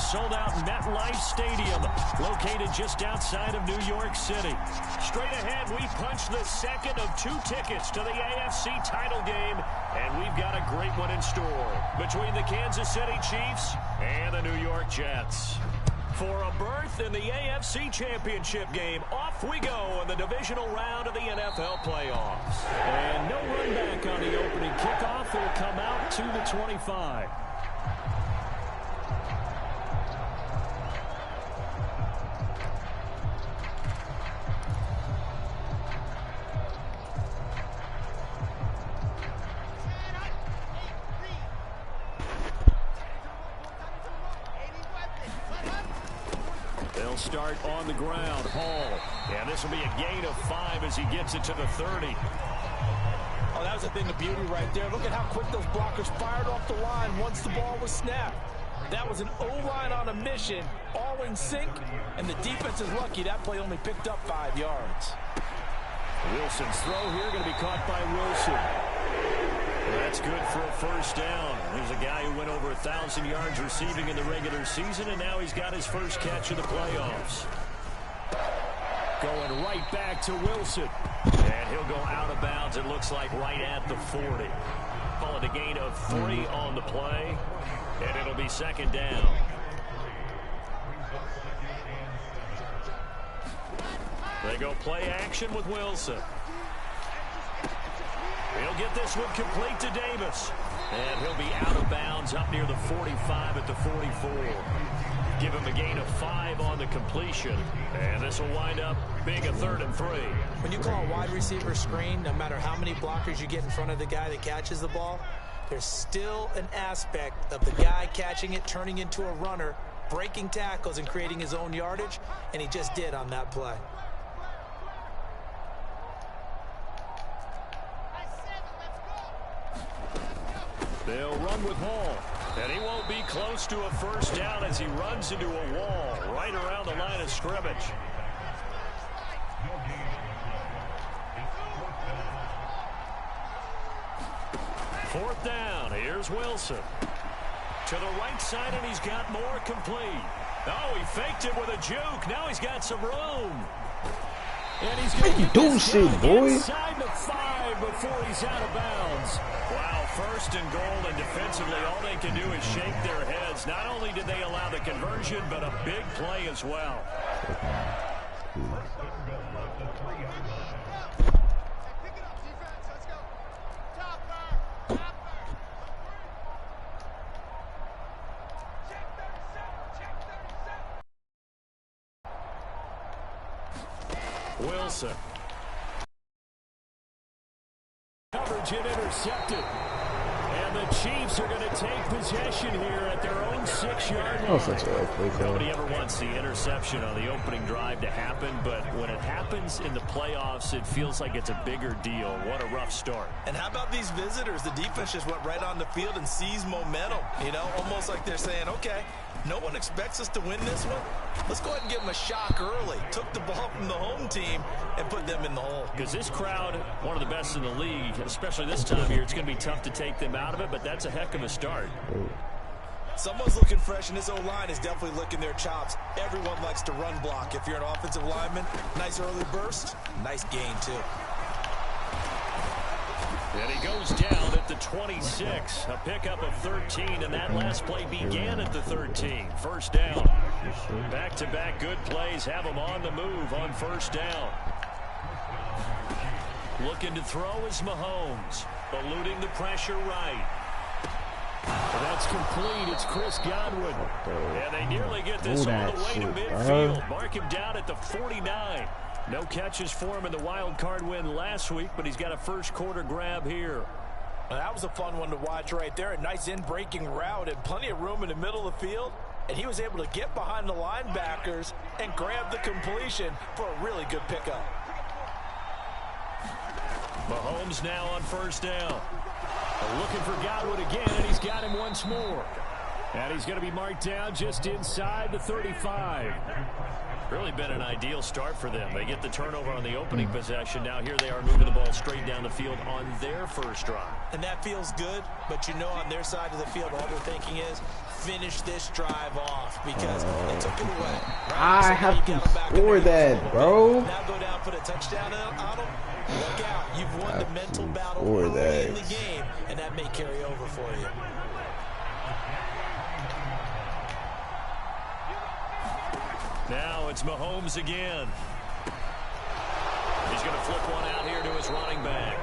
sold-out MetLife Stadium, located just outside of New York City. Straight ahead, we punch the second of 2 tickets to the AFC title game, and we've got a great one in store between the Kansas City Chiefs and the New York Jets. For a berth in the AFC Championship game, off we go in the divisional round of the NFL playoffs. And no run back on the opening kickoff. It'll come out to the 25. They'll start on the ground. Hall. And this will be a gain of 5 as he gets it to the 30. Oh, that was a thing of beauty right there. Look at how quick those blockers fired off the line once the ball was snapped. That was an O-line on a mission, all in sync, and the defense is lucky that play only picked up 5 yards. Wilson's throw here going to be caught by Wilson. That's good for a first down. There's a guy who went over 1,000 yards receiving in the regular season, and now he's got his first catch of the playoffs. Going right back to Wilson. And he'll go out of bounds, it looks like, right at the 40. Call it a gain of 3 on the play, and it'll be second down. They go play action with Wilson. He'll get this one complete to Davis. And he'll be out of bounds up near the 45 at the 44. Give him a gain of 5 on the completion. And this will wind up being a 3rd and 3. When you call a wide receiver screen, no matter how many blockers you get in front of the guy that catches the ball, there's still an aspect of the guy catching it, turning into a runner, breaking tackles and creating his own yardage, and he just did on that play. They'll run with Hall, and he won't be close to a first down as he runs into a wall right around the line of scrimmage. Fourth down, here's Wilson. To the right side, and he's got more complete. Oh, he faked it with a juke. Now he's got some room. And he's going to get do shit, boy. Inside the 5 before he's out of bounds. Wow, first and goal, and defensively, all they can do is shake their heads. Not only did they allow the conversion, but a big play as well. Wilson. Coverage and intercepted. And the Chiefs are going to take possession here at their own 6-yard line. Nobody ever wants the interception on the opening drive to happen, but when it happens in the playoffs, it feels like it's a bigger deal. What a rough start. And how about these visitors? The defense just went right on the field and seized momentum. You know, almost like they're saying, okay, no one expects us to win this one. Let's go ahead and give them a shock early. Took the ball from the home team and put them in the hole. Because this crowd, one of the best in the league, especially this time of year, it's going to be tough to take them out of it, but that's a heck of a start. Someone's looking fresh, and this O-line is definitely licking their chops. Everyone likes to run block. If you're an offensive lineman, nice early burst, nice gain, too. And he goes down at the 26, a pickup of 13, and that last play began at the 13. First down. Back-to-back good plays have him on the move on first down. Looking to throw is Mahomes, eluding the pressure right. That's complete. It's Chris Godwin. And they nearly get this all the way to midfield. Mark him down at the 49. No catches for him in the wild card win last week, but he's got a first quarter grab here. Now, that was a fun one to watch right there. A nice in-breaking route and plenty of room in the middle of the field. And he was able to get behind the linebackers and grab the completion for a really good pickup. Mahomes now on first down. Looking for Godwin again, and he's got him once more. And he's going to be marked down just inside the 35. Really been an ideal start for them. They get the turnover on the opening possession. Now here they are moving the ball straight down the field on their first drive. And that feels good, but you know on their side of the field, all they're thinking is, finish this drive off because they took it away. Right? I have to score that, bro. Now go down, put a touchdown on them. Look out. You've won the mental battle early in the game, and that may carry over for you. Now it's Mahomes again. He's going to flip one out here to his running back.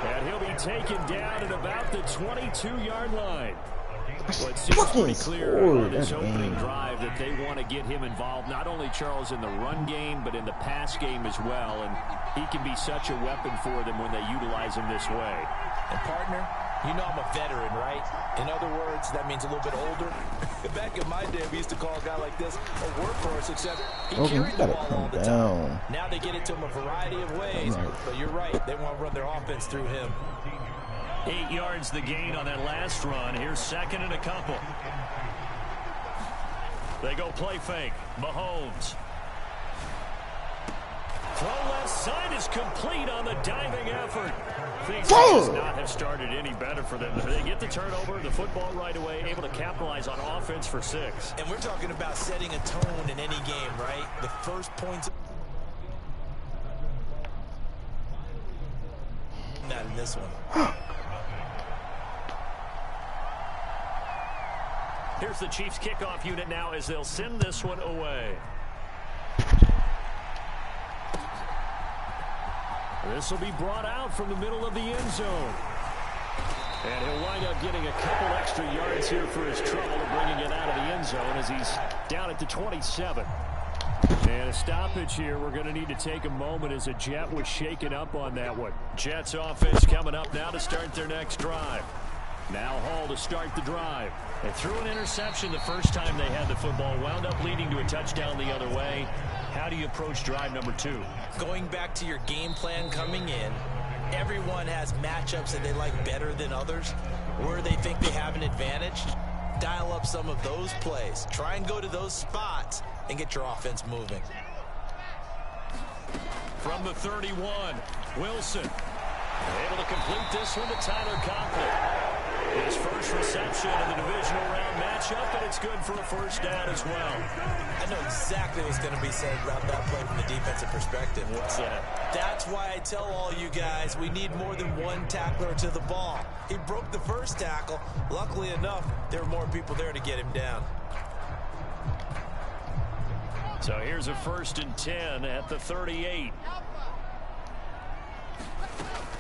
And he'll be taken down at about the 22-yard line. Well, it seems pretty clear on this opening drive that they want to get him involved, not only, Charles, in the run game, but in the pass game as well. And he can be such a weapon for them when they utilize him this way. And, partner, you know I'm a veteran, right? In other words, that means a little bit older. Back in my day, we used to call a guy like this a workhorse, except he carried the ball all the time. Now they get it to him a variety of ways. But you're right. They want to run their offense through him. 8 yards the gain on that last run. Here's second and a couple. They go play fake. Mahomes. Throw left side is complete on the diving effort. Things does not have started any better for them. They get the turnover, the football right away, able to capitalize on offense for 6. And we're talking about setting a tone in any game, right? The first points not in this one. Here's the Chiefs kickoff unit now as they'll send this one away. This will be brought out from the middle of the end zone. And he'll wind up getting a couple extra yards here for his trouble of bringing it out of the end zone as he's down at the 27. And a stoppage here. We're going to need to take a moment as a Jet was shaken up on that one. Jets offense coming up now to start their next drive. Now Hall to start the drive. They threw an interception the first time they had the football, wound up leading to a touchdown the other way. How do you approach drive number 2? Going back to your game plan coming in, everyone has matchups that they like better than others, where they think they have an advantage. Dial up some of those plays. Try and go to those spots and get your offense moving. From the 31, Wilson. Able to complete this one to Tyler Conklin. His first reception in the divisional round matchup, and it's good for a first down as well. I know exactly what's going to be said about that play from the defensive perspective. What's that? That's why I tell all you guys we need more than one tackler to the ball. He broke the first tackle. Luckily enough, there were more people there to get him down. So here's a 1st and 10 at the 38.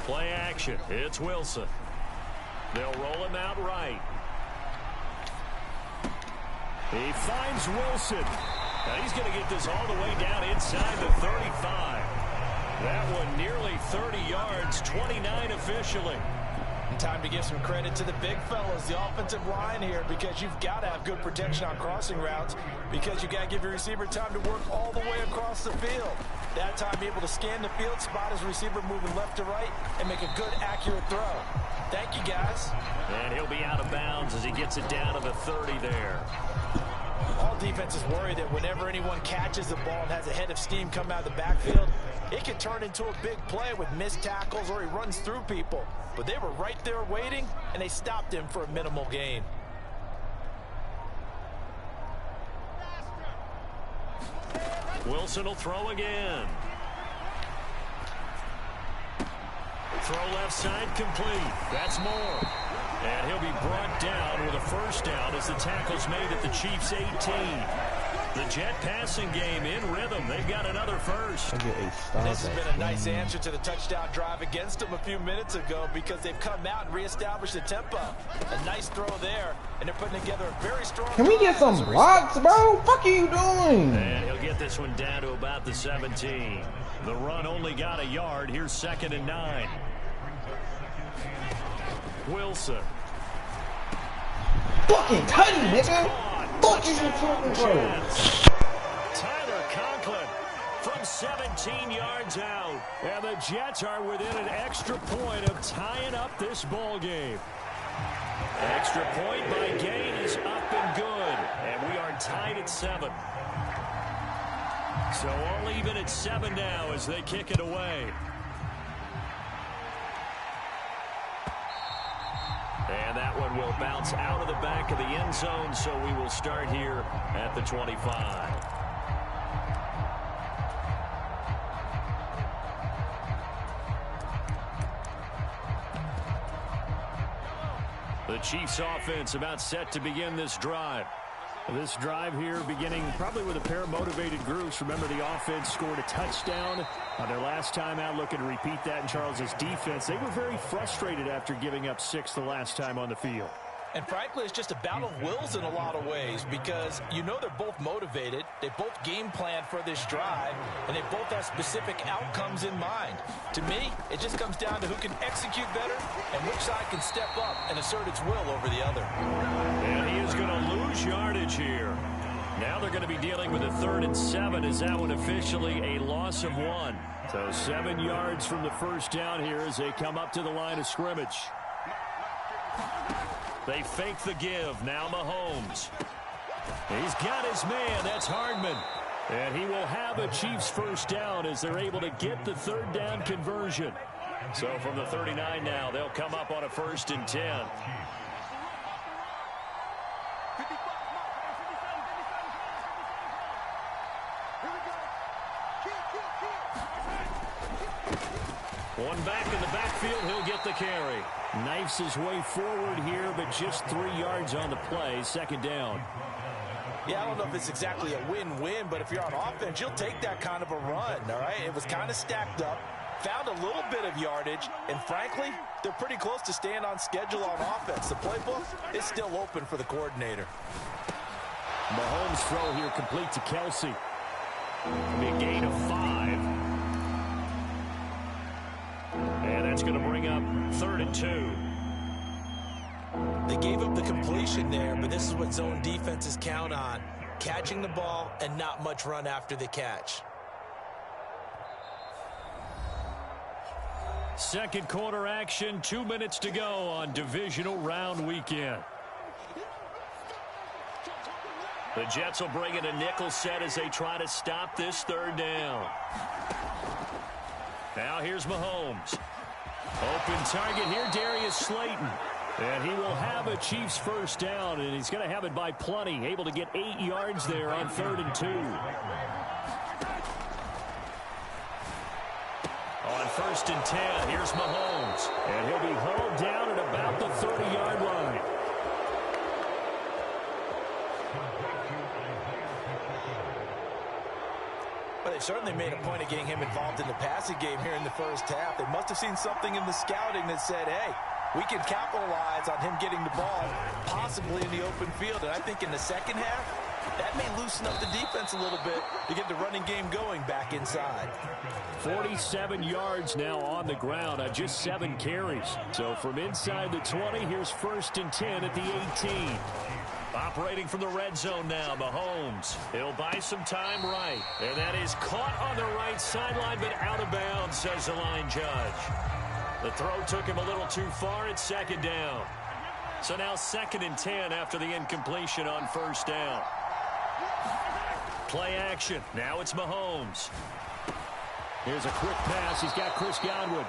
Play action. It's Wilson. They'll roll him out right. He finds Wilson. Now he's going to get this all the way down inside the 35. That one nearly 30 yards, 29 officially. Time to give some credit to the big fellas, the offensive line here, because you've got to have good protection on crossing routes, because you got to give your receiver time to work all the way across the field. That time, be able to scan the field, spot his receiver moving left to right, and make a good, accurate throw. Thank you, guys. And he'll be out of bounds as he gets it down to the 30 there. All defenses worry that whenever anyone catches the ball and has a head of steam come out of the backfield, it can turn into a big play with missed tackles or he runs through people. But they were right there waiting, and they stopped him for a minimal gain. Wilson will throw again. Throw left side complete. That's more. And he'll be brought down with a first down as the tackle's made at the Chiefs' 18. The Jet passing game in rhythm. They've got another first. This has been a nice answer to the touchdown drive against them a few minutes ago because they've come out and reestablished the tempo. A nice throw there, and they're putting together a very strong. Can we get some blocks, bro? Fuck are you doing? And he'll get this one down to about the 17. The run only got a yard. Here's 2nd and 9. Wilson. Fucking tight, nigga. Fuck you talking about? Tyler Conklin from 17 yards out. And the Jets are within an extra point of tying up this ball game. Extra point by Gain is up and good. And we are tied at 7. So all even at 7 now as they kick it away. And that one will bounce out of the back of the end zone, so we will start here at the 25. The Chiefs offense about set to begin this drive. This drive here beginning probably with a pair of motivated groups. Remember, the offense scored a touchdown on their last time out, looking to repeat that in Charles's defense. They were very frustrated after giving up 6 the last time on the field. And frankly, it's just a battle of wills in a lot of ways because you know they're both motivated. They both game plan for this drive, and they both have specific outcomes in mind. To me, it just comes down to who can execute better and which side can step up and assert its will over the other. And he is going to lose yardage here. Now they're going to be dealing with a 3rd and 7. Is that one officially a loss of 1? So 7 yards from the first down here as they come up to the line of scrimmage. They fake the give. Now Mahomes. He's got his man. That's Hardman. And he will have a Chiefs first down as they're able to get the 3rd down conversion. So from the 39 now, they'll come up on a 1st and 10. One back in the backfield, he'll get the carry. Knifes his way forward here, but just 3 yards on the play. 2nd down. Yeah, I don't know if it's exactly a win-win, but if you're on offense, you'll take that kind of a run, all right? It was kind of stacked up, found a little bit of yardage, and frankly, they're pretty close to staying on schedule on offense. The playbook is still open for the coordinator. Mahomes' throw here complete to Kelsey. Be a gain of 5. And that's going to bring up 3rd and 2. They gave up the completion there, but this is what zone defenses count on. Catching the ball and not much run after the catch. 2nd quarter action, 2 minutes to go on divisional round weekend. The Jets will bring in a nickel set as they try to stop this 3rd down. Now here's Mahomes. Open target here, Darius Slayton. And he will have a Chiefs first down, and he's going to have it by plenty. Able to get 8 yards there on 3rd and 2. On 1st and 10, here's Mahomes. And he'll be hauled down at about the 30-yard line. Well, they certainly made a point of getting him involved in the passing game here in the first half. They must have seen something in the scouting that said, hey, we can capitalize on him getting the ball, possibly in the open field. And I think in the second half, that may loosen up the defense a little bit to get the running game going back inside. 47 yards now on the ground on just 7 carries. So from inside the 20, here's 1st and 10 at the 18. Operating from the red zone now, Mahomes. He'll buy some time right. And that is caught on the right sideline, but out of bounds, says the line judge. The throw took him a little too far. It's 2nd down. So now 2nd and 10 after the incompletion on 1st down. Play action. Now it's Mahomes. Here's a quick pass. He's got Chris Godwin.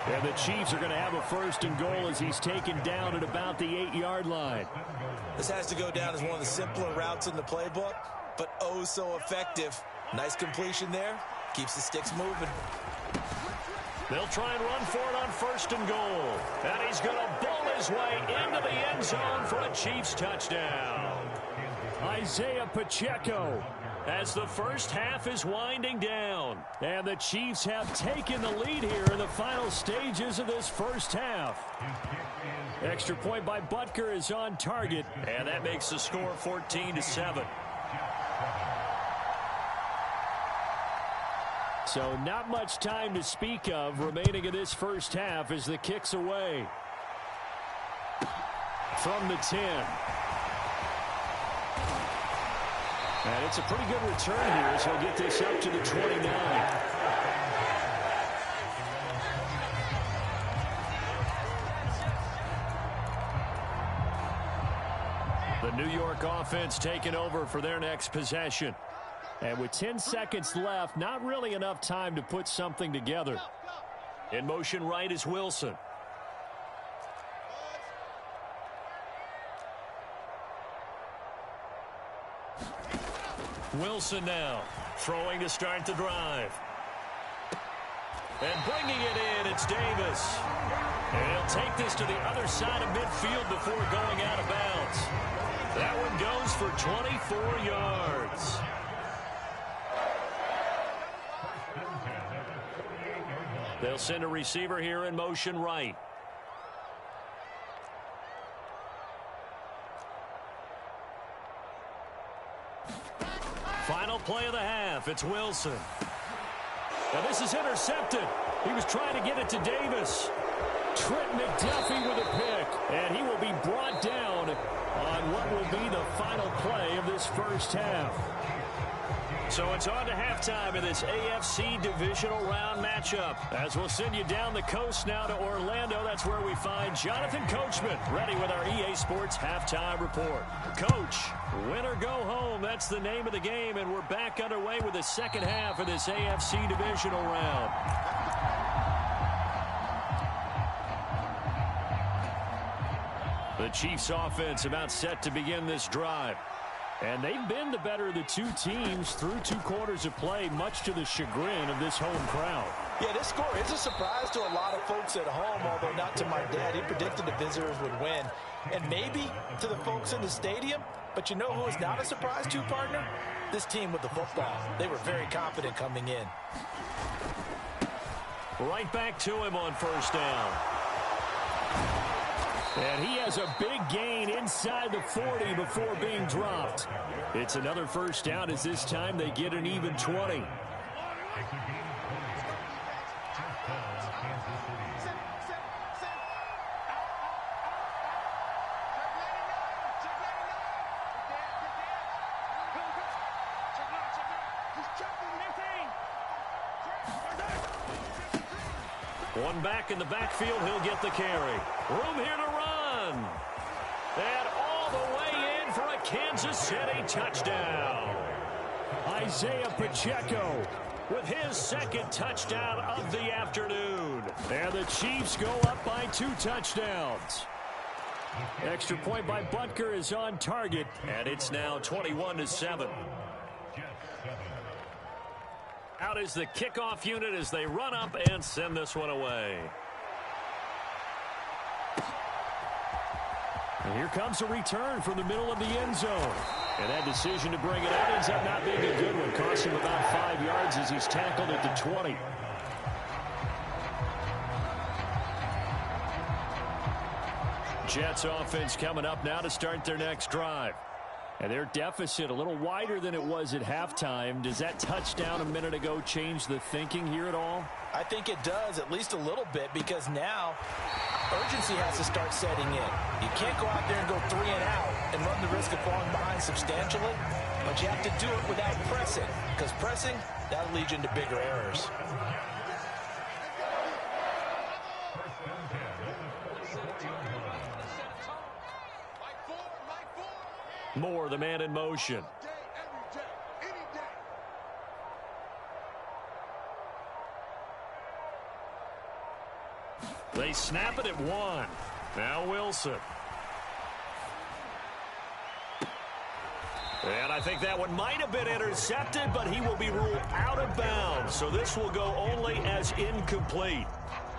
And the Chiefs are going to have a 1st and goal as he's taken down at about the 8-yard line. This has to go down as one of the simpler routes in the playbook, but oh so effective. Nice completion there. Keeps the sticks moving. They'll try and run for it on 1st and goal. And he's going to bowl his way into the end zone for a Chiefs touchdown. Isaiah Pacheco, as the first half is winding down. And the Chiefs have taken the lead here in the final stages of this first half. Extra point by Butker is on target. And that makes the score 14-7. So not much time to speak of remaining in this first half as the kick's away. From the 10. And it's a pretty good return here, so he'll get this up to the 29. The New York offense taking over for their next possession. And with 10 seconds left, not really enough time to put something together. In motion right is Wilson. Wilson now throwing to start the drive. And bringing it in, it's Davis. And he'll take this to the other side of midfield before going out of bounds. That one goes for 24 yards. They'll send a receiver here in motion right. Final play of the half. It's Wilson. Now this is intercepted. He was trying to get it to Davis. Trent McDuffie with a pick. And he will be brought down on what will be the final play of this first half. So it's on to halftime in this AFC divisional round matchup. As we'll send you down the coast now to Orlando. That's where we find Jonathan Coachman ready with our EA Sports halftime report. Coach, win or go home. That's the name of the game. And we're back underway with the second half of this AFC divisional round. The Chiefs offense about set to begin this drive. And they've been the better of the two teams through 2 quarters of play, much to the chagrin of this home crowd. Yeah, this score is a surprise to a lot of folks at home, although not to my dad. He predicted the visitors would win. And maybe to the folks in the stadium, but you know who is not a surprise to, partner? This team with the football. They were very confident coming in. Right back to him on first down. And he has a big gain inside the 40 before being dropped. It's another first down as this time they get an even 20. One back in the backfield, he'll get the carry. Room here to run. And all the way in for a Kansas City touchdown. Isaiah Pacheco with his second touchdown of the afternoon. And the Chiefs go up by 2 touchdowns. Extra point by Butker is on target, and it's now 21-7. Out is the kickoff unit as they run up and send this one away. And here comes a return from the middle of the end zone. And that decision to bring it out ends up not being a good one. Cost him about 5 yards as he's tackled at the 20. Jets offense coming up now to start their next drive. And their deficit a little wider than it was at halftime. Does that touchdown a minute ago change the thinking here at all? I think it does, at least a little bit, because now urgency has to start setting in. You can't go out there and go 3 and out and run the risk of falling behind substantially, but you have to do it without pressing, because pressing, that'll lead you into bigger errors. Moore, the man in motion. They snap it at 1. Now Wilson. And I think that one might have been intercepted, but he will be ruled out of bounds. So this will go only as incomplete.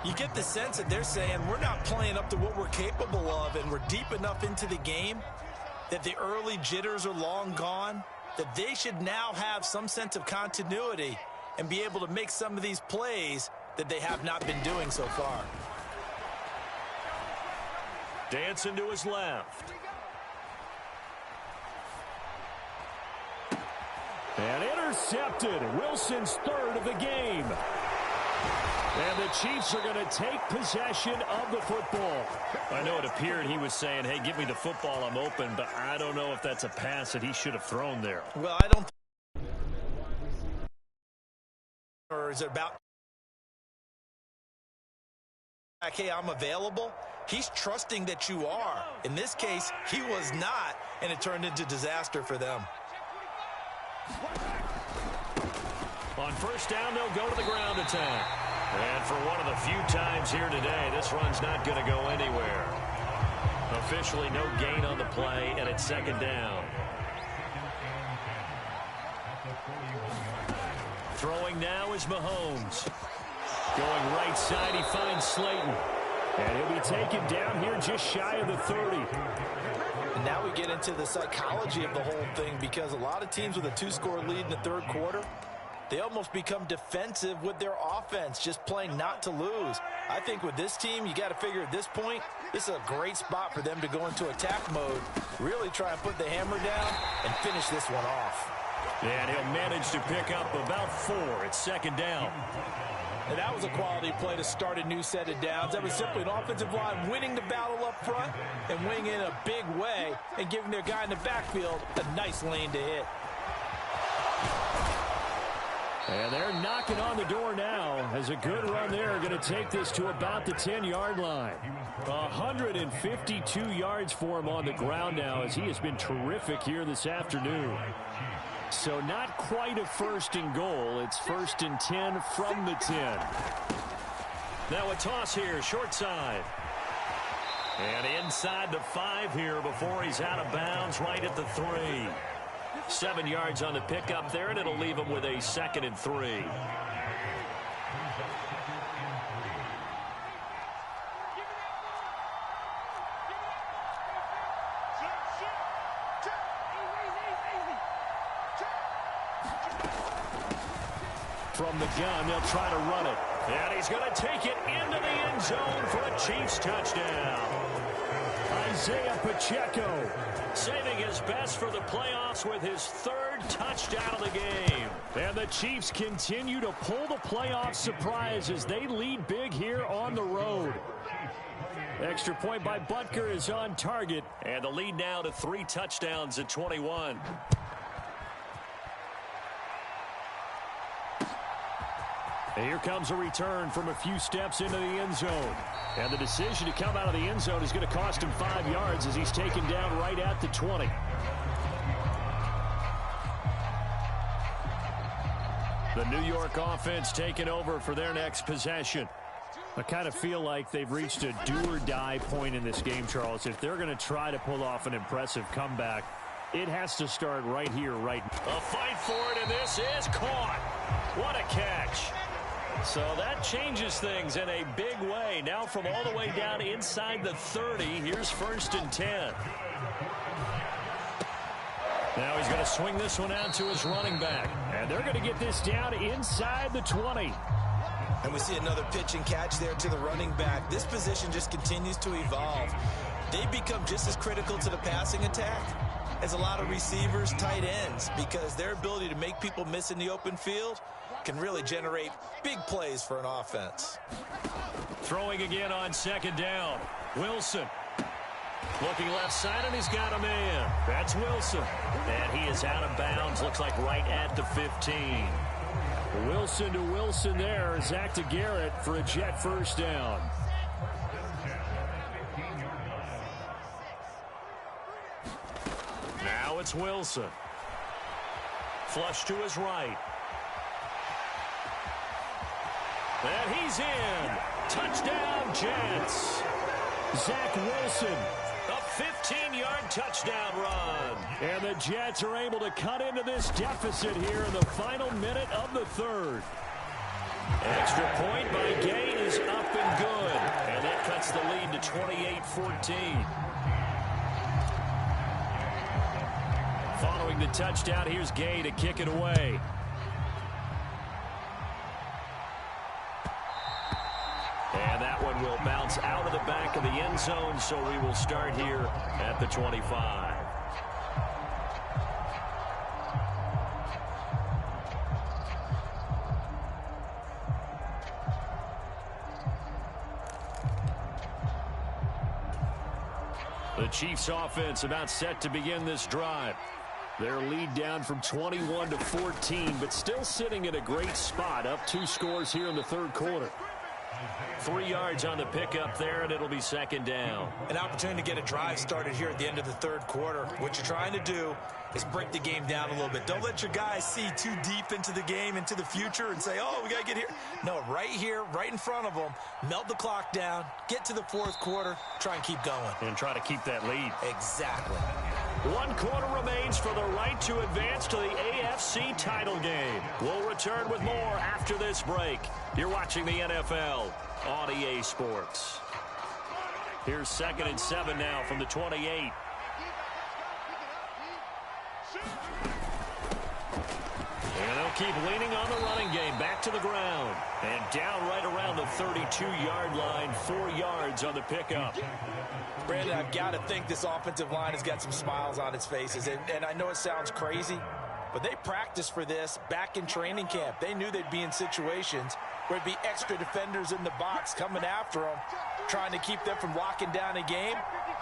You get the sense that they're saying we're not playing up to what we're capable of, and we're deep enough into the game that the early jitters are long gone, that they should now have some sense of continuity and be able to make some of these plays that they have not been doing so far. Dancing to his left. And intercepted. Wilson's third of the game. And the Chiefs are going to take possession of the football. I know it appeared he was saying, hey, give me the football, I'm open, but I don't know if that's a pass that he should have thrown there. Well, I don't. Or is it about, hey, I'm available? He's trusting that you are. In this case, he was not, and it turned into disaster for them. On first down, they'll go to the ground attack. And for one of the few times here today, this run's not going to go anywhere. Officially no gain on the play, and it's second down. Throwing now is Mahomes. Going right side, he finds Slayton. And he'll be taken down here just shy of the 30. And now we get into the psychology of the whole thing, because a lot of teams with a 2-score lead in the third quarter, they almost become defensive with their offense, just playing not to lose. I think with this team, you got to figure at this point, this is a great spot for them to go into attack mode, really try and put the hammer down and finish this one off. And he'll manage to pick up about 4 at second down. And that was a quality play to start a new set of downs. That was simply an offensive line winning the battle up front and winning in a big way and giving their guy in the backfield a nice lane to hit. And they're knocking on the door now as a good run there. Going to take this to about the 10-yard line. 152 yards for him on the ground now, as he has been terrific here this afternoon. So not quite a first and goal. It's 1st and 10 from the 10. Now a toss here, short side. And inside the 5 here before he's out of bounds, right at the 3. 7 yards on the pickup there, and it'll leave him with a 2nd and 3. From the gun, they'll try to run it. And he's going to take it into the end zone for a Chiefs touchdown. Isaiah Pacheco saving his best for the playoffs with his 3rd touchdown of the game. And the Chiefs continue to pull the playoff surprise as they lead big here on the road. Extra point by Butker is on target. And the lead now to 3 touchdowns at 21. And here comes a return from a few steps into the end zone. And the decision to come out of the end zone is going to cost him 5 yards as he's taken down right at the 20. The New York offense taking over for their next possession. I kind of feel like they've reached a do-or-die point in this game, Charles. If they're going to try to pull off an impressive comeback, it has to start right here, right now. A fight for it, and this is caught. What a catch. So that changes things in a big way. Now from all the way down inside the 30, here's 1st and 10. Now he's going to swing this one out to his running back. And they're going to get this down inside the 20. And we see another pitch and catch there to the running back. This position just continues to evolve. They become just as critical to the passing attack as a lot of receivers, tight ends, because their ability to make people miss in the open field can really generate big plays for an offense. Throwing again on 2nd down. Wilson. Looking left side, and he's got a man. That's Wilson. And he is out of bounds. Looks like right at the 15. Wilson to Wilson there. Zach to Garrett for a Jet 1st down. Now it's Wilson. Flush to his right. And he's in. Touchdown, Jets. Zach Wilson, a 15-yard touchdown run. And the Jets are able to cut into this deficit here in the final minute of the 3rd. Extra point by Gay is up and good. And that cuts the lead to 28-14. Following the touchdown, here's Gay to kick it away. And that one will bounce out of the back of the end zone, so we will start here at the 25. The Chiefs offense about set to begin this drive. Their lead down from 21 to 14, but still sitting in a great spot, up 2 scores here in the 3rd quarter. 3 yards on the pickup there, and it'll be 2nd down. An opportunity to get a drive started here at the end of the 3rd quarter. What you're trying to do is break the game down a little bit. Don't let your guys see too deep into the game, into the future, and say, oh, we got to get here. No, right here, right in front of them, melt the clock down, get to the 4th quarter, try and keep going. And try to keep that lead. Exactly. 1 quarter remains for the right to advance to the AFC title game. We'll return with more after this break. You're watching the NFL on EA Sports. Here's 2nd and 7 now from the 28. And they'll keep leaning on the running game. Back to the ground. And down right around the 32-yard line. 4 yards on the pickup. Brandon, I've got to think this offensive line has got some smiles on its faces. And I know it sounds crazy, but they practiced for this back in training camp. They knew they'd be in situations where it'd be extra defenders in the box coming after them, trying to keep them from locking down a game.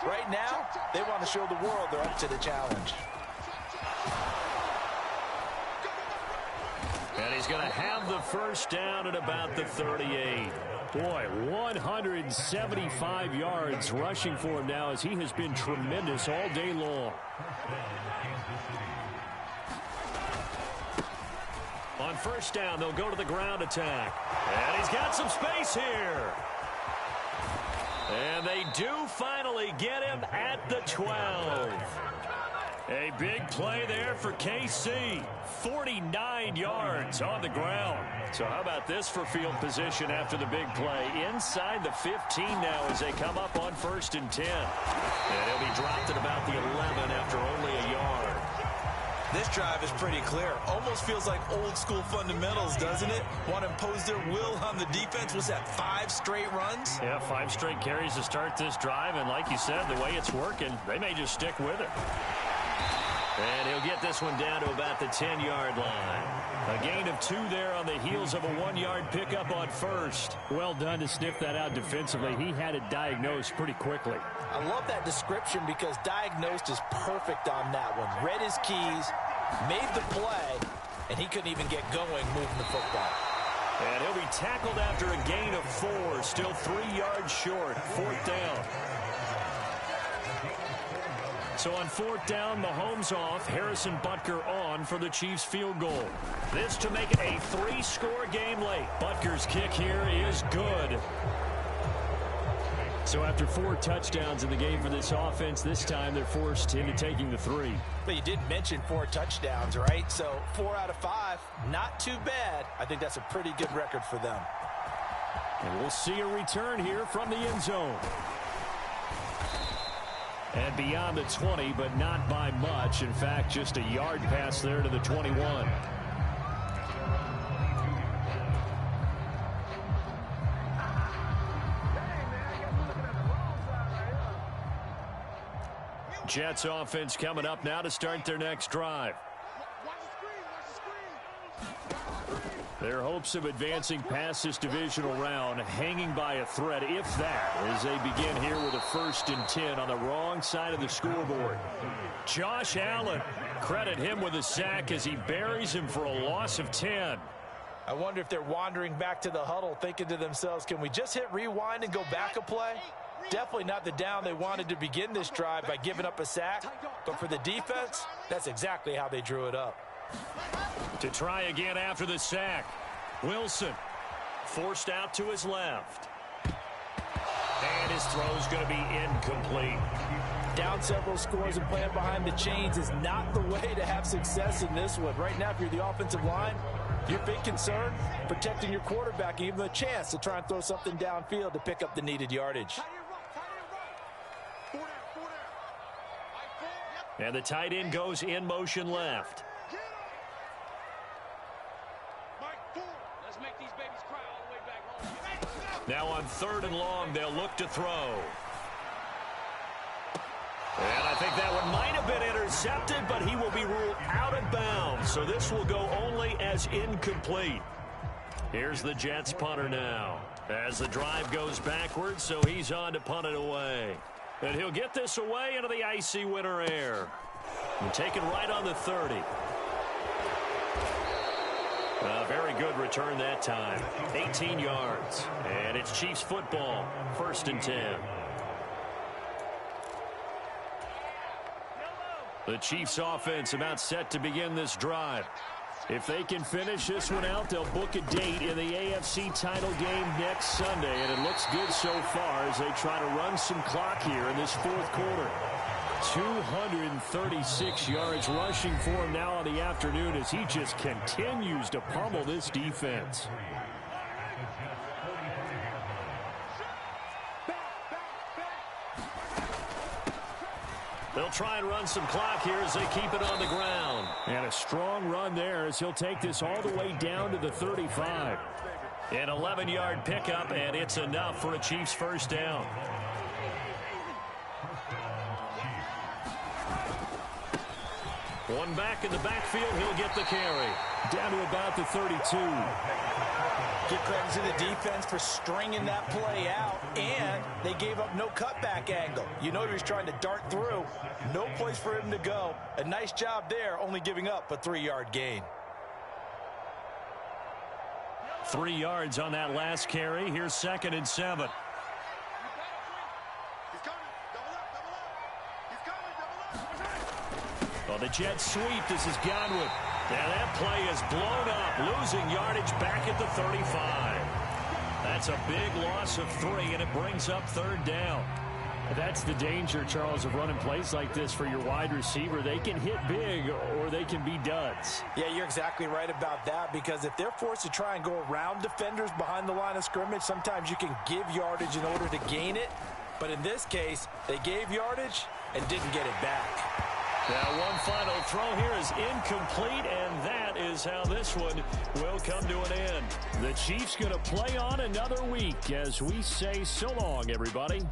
Right now, they want to show the world they're up to the challenge. And he's going to have the first down at about the 38. Boy, 175 yards rushing for him now as he has been tremendous all day long. On first down, they'll go to the ground attack. And he's got some space here. And they do finally get him at the 12. A big play there for KC. 49 yards on the ground. So how about this for field position after the big play? Inside the 15 now as they come up on 1st and 10. And he'll be dropped at about the 11 after only a yard. This drive is pretty clear. Almost feels like old school fundamentals, doesn't it? Want to impose their will on the defense. Was that 5 straight runs? Yeah, 5 straight carries to start this drive. And like you said, the way it's working, they may just stick with it. And he'll get this one down to about the 10-yard line. A gain of 2 there on the heels of a 1-yard pickup on first. Well done to sniff that out defensively. He had it diagnosed pretty quickly. I love that description because diagnosed is perfect on that one. Read his keys, made the play, and he couldn't even get going moving the football. And he'll be tackled after a gain of 4. Still 3 yards short. 4th down. So on 4th down, Mahomes off, Harrison Butker on for the Chiefs field goal. This to make it a 3-score game late. Butker's kick here is good. So after 4 touchdowns in the game for this offense, this time they're forced into taking the 3. But you did mention 4 touchdowns, right? So 4 out of 5, not too bad. I think that's a pretty good record for them. And we'll see a return here from the end zone. And beyond the 20, but not by much. In fact, just a yard pass there to the 21. Jets offense coming up now to start their next drive. Their hopes of advancing past this divisional round hanging by a thread, if that, as they begin here with a 1st and 10 on the wrong side of the scoreboard. Josh Allen, credit him with a sack as he buries him for a loss of 10. I wonder if they're wandering back to the huddle thinking to themselves, can we just hit rewind and go back a play? Definitely not the down they wanted to begin this drive by giving up a sack. But for the defense, that's exactly how they drew it up. To try again after the sack. Wilson forced out to his left. And his throw's going to be incomplete. Down several scores and playing behind the chains is not the way to have success in this one. Right now, if you're the offensive line, your big concern, protecting your quarterback and giving him a chance to try and throw something downfield to pick up the needed yardage. And the tight end goes in motion left. Now on 3rd and long, they'll look to throw. And I think that one might have been intercepted, but he will be ruled out of bounds. So this will go only as incomplete. Here's the Jets punter now. As the drive goes backwards, so he's on to punt it away. And he'll get this away into the icy winter air. And taken right on the 30. A very good return that time. 18 yards. And it's Chiefs football. 1st and 10. The Chiefs offense about set to begin this drive. If they can finish this one out, they'll book a date in the AFC title game next Sunday. And it looks good so far as they try to run some clock here in this 4th quarter. 236 yards rushing for him now on the afternoon as he just continues to pummel this defense. They'll try and run some clock here as they keep it on the ground. And a strong run there as he'll take this all the way down to the 35. An 11-yard pickup, and it's enough for a Chiefs first down. One back in the backfield, he'll get the carry. Down to about the 32. Give credit to the defense for stringing that play out, and they gave up no cutback angle. You know he was trying to dart through. No place for him to go. A nice job there, only giving up a 3-yard gain. 3 yards on that last carry. Here's 2nd and 7. Oh, the jet sweep. This is Godwin. And that play is blown up, losing yardage back at the 35. That's a big loss of 3, and it brings up 3rd down. That's the danger, Charles, of running plays like this for your wide receiver. They can hit big or they can be duds. Yeah, you're exactly right about that, because if they're forced to try and go around defenders behind the line of scrimmage, sometimes you can give yardage in order to gain it. But in this case, they gave yardage and didn't get it back. Now one final throw here is incomplete, and that is how this one will come to an end. The Chiefs going to play on another week as we say so long, everybody.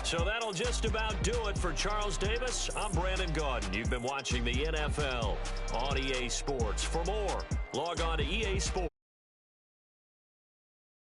So that'll just about do it for Charles Davis. I'm Brandon Gaudin. You've been watching the NFL on EA Sports. For more, log on to EA Sports.